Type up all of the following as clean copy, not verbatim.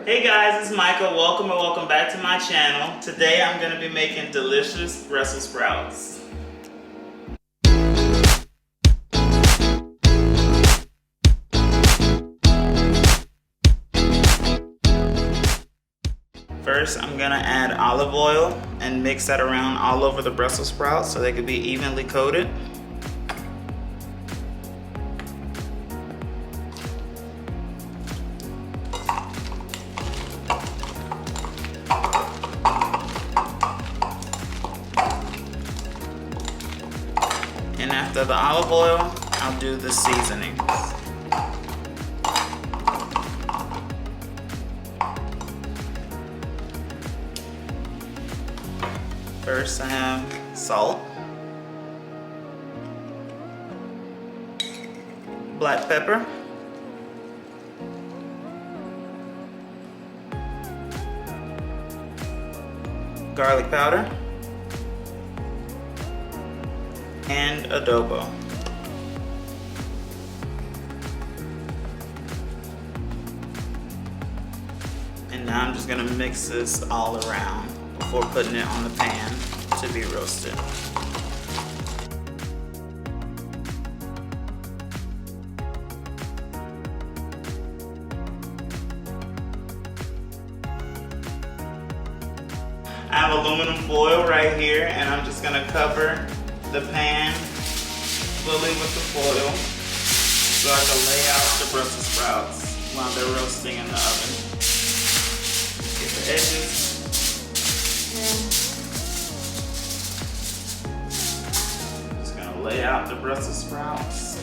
Hey guys, it's Michael. Welcome or welcome back to my channel. Today I'm going to be making delicious Brussels sprouts. First, I'm going to add olive oil and mix that around all over the Brussels sprouts so they can be evenly coated. And after the olive oil, I'll do the seasonings. First I have salt, black pepper, garlic powder, and adobo. And now I'm just gonna mix this all around before putting it on the pan to be roasted. I have aluminum foil right here, and I'm just gonna cover the pan fully with the foil so I can lay out the Brussels sprouts while they're roasting in the oven. Get the edges. Just gonna lay out the Brussels sprouts.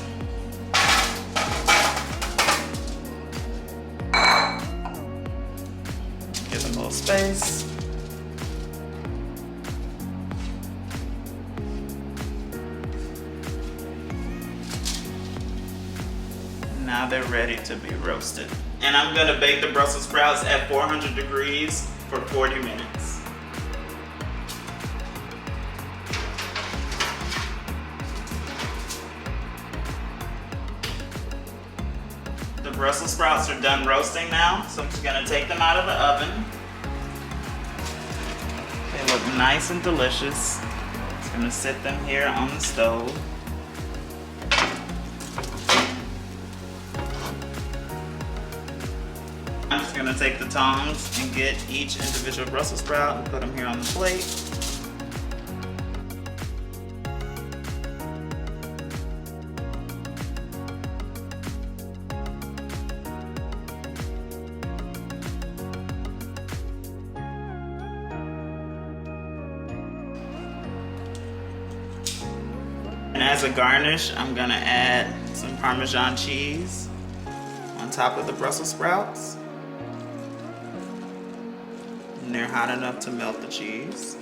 Give them a little space. Now they're ready to be roasted. And I'm gonna bake the Brussels sprouts at 400 degrees for 40 minutes. The Brussels sprouts are done roasting now, so I'm just gonna take them out of the oven. They look nice and delicious. Just gonna sit them here on the stove. I'm just gonna take the tongs and get each individual Brussels sprout and put them here on the plate. And as a garnish, I'm gonna add some Parmesan cheese on top of the Brussels sprouts. And they're hot enough to melt the cheese.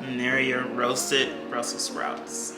And there are your roasted Brussels sprouts.